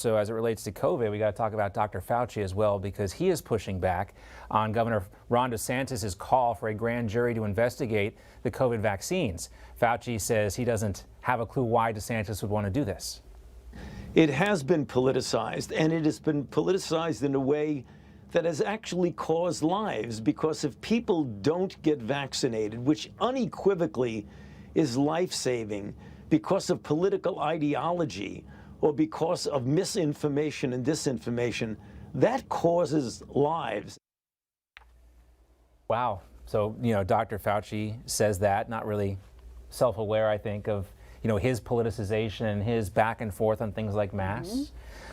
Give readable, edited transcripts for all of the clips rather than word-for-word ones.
So as it relates to COVID, we got to talk about Dr. Fauci as well, because he is pushing back on Governor Ron DeSantis' call for a grand jury to investigate the COVID vaccines. Fauci says he doesn't have a clue why DeSantis would want to do this. It has been politicized, and it has been politicized in a way that has actually caused lives, because if people don't get vaccinated, which unequivocally is life-saving, because of political ideology or because of misinformation and disinformation, that causes lives. Wow. So, Dr. Fauci says that, not really self-aware, I think, of, his politicization and his back and forth on things like masks.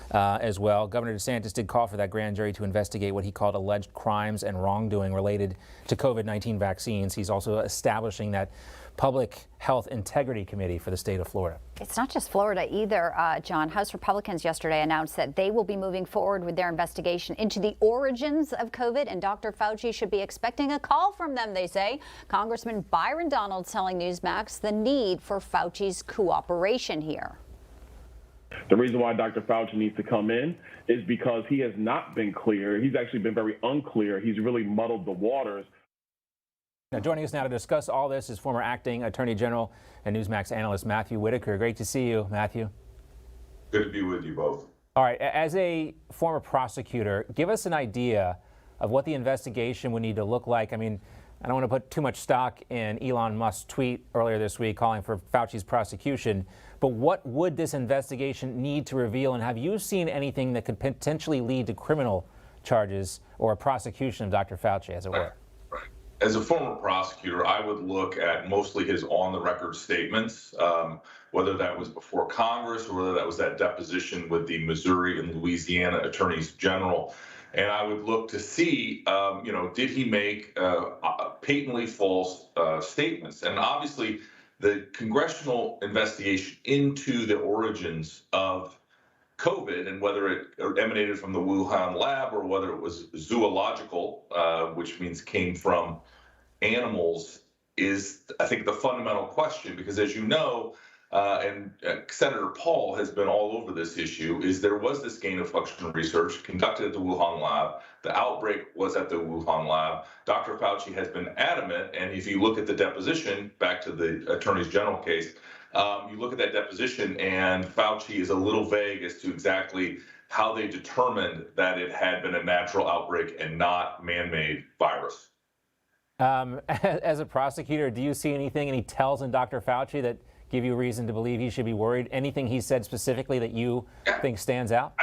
As well. Governor DeSantis did call for that grand jury to investigate what he called alleged crimes and wrongdoing related to COVID-19 vaccines. He's also establishing that Public Health Integrity Committee for the state of Florida. It's not just Florida either, John. House Republicans yesterday announced that they will be moving forward with their investigation into the origins of COVID, and Dr. Fauci should be expecting a call from them, they say. Congressman Byron Donalds telling Newsmax the need for Fauci's cooperation here. The reason why Dr. Fauci needs to come in is because he has not been clear. He's actually been very unclear. He's really muddled the waters. Now, joining us now to discuss all this is former acting Attorney General and Newsmax analyst Matthew Whitaker. Great to see you, Matthew. Good to be with you both. All right. As a former prosecutor, give us an idea of what the investigation would need to look like. I mean, I don't want to put too much stock in Elon Musk's tweet earlier this week calling for Fauci's prosecution, but what would this investigation need to reveal, and have you seen anything that could potentially lead to criminal charges or a prosecution of Dr. Fauci, as it were? Right. As a former prosecutor, I would look at mostly his on-the-record statements, whether that was before Congress or whether that was that deposition with the Missouri and Louisiana attorneys general. And I would look to see, did he make patently false statements? And obviously, the congressional investigation into the origins of COVID and whether it emanated from the Wuhan lab or whether it was zoological, which means came from animals, is, I think, the fundamental question. Because as you know, and Senator Paul has been all over this issue, is there was this gain of function research conducted at the Wuhan lab. The outbreak was at the Wuhan lab. Dr. Fauci has been adamant, and if you look at the deposition, back to the Attorney General case, you look at that deposition and Fauci is a little vague as to exactly how they determined that it had been a natural outbreak and not man-made virus. As a prosecutor, do you see anything, any tells in Dr. Fauci that give you reason to believe he should be worried? Anything he said specifically that you think stands out?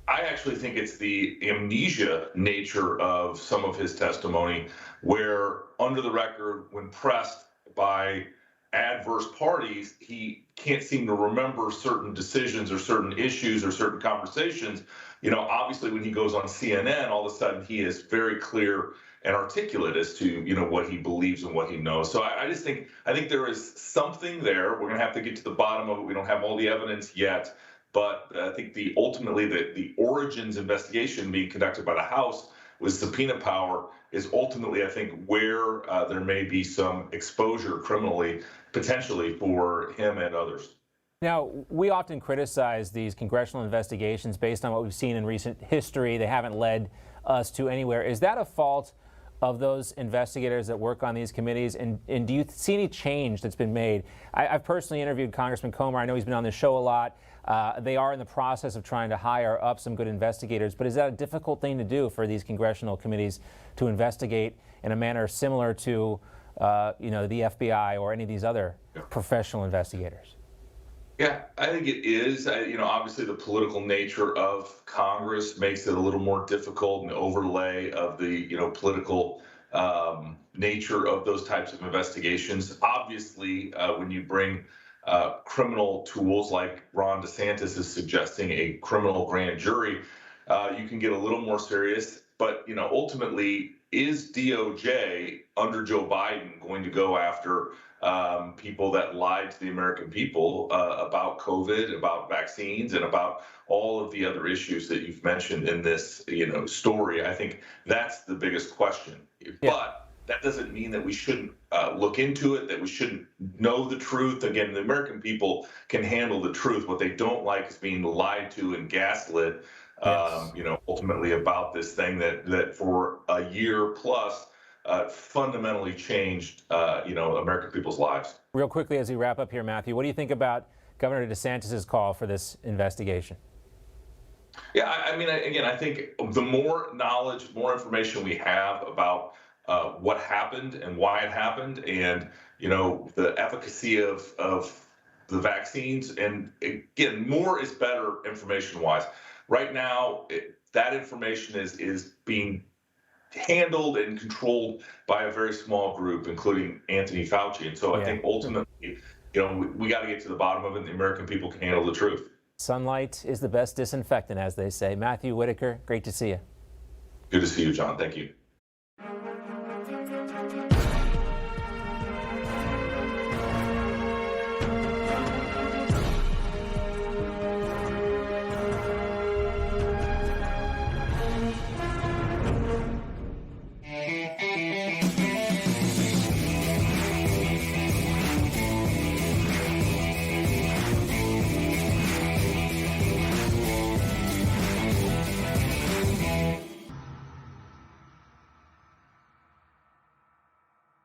I actually think it's the amnesia nature of some of his testimony, where under the record, when pressed by adverse parties, he can't seem to remember certain decisions or certain issues or certain conversations. Obviously when he goes on CNN, all of a sudden he is very clear and articulate as to, what he believes and what he knows. So I think there is something there. We're going to have to get to the bottom of it. We don't have all the evidence yet, but I think ultimately the origins investigation being conducted by the House with subpoena power is ultimately, I think, where there may be some exposure criminally, potentially, for him and others. Now, we often criticize these congressional investigations based on what we've seen in recent history. They haven't led us to anywhere. Is that a fault of those investigators that work on these committees? And do you see any change that's been made? I've personally interviewed Congressman Comer. I know he's been on the show a lot. They are in the process of trying to hire up some good investigators. But is that a difficult thing to do for these congressional committees to investigate in a manner similar to, the FBI or any of these other professional investigators? Yeah, I think it is. Obviously the political nature of Congress makes it a little more difficult, and the overlay of the, political nature of those types of investigations. Obviously, when you bring criminal tools like Ron DeSantis is suggesting, a criminal grand jury, you can get a little more serious. But, ultimately, is DOJ under Joe Biden going to go after people that lied to the American people about COVID, about vaccines, and about all of the other issues that you've mentioned in this, story? I think that's the biggest question. Yeah. But that doesn't mean that we shouldn't look into it, that we shouldn't know the truth. Again, the American people can handle the truth. What they don't like is being lied to and gaslit, Yes. ultimately about this thing that for a year plus fundamentally changed, American people's lives. Real quickly as we wrap up here, Matthew, what do you think about Governor DeSantis' call for this investigation? Yeah, I think the more knowledge, more information we have about what happened and why it happened, and the efficacy of the vaccines, and again, more is better information-wise. Right now, that information is being handled and controlled by a very small group, including Anthony Fauci. And so I think ultimately, we got to get to the bottom of it, and the American people can handle the truth. Sunlight is the best disinfectant, as they say. Matthew Whitaker, great to see you. Good to see you, John. Thank you.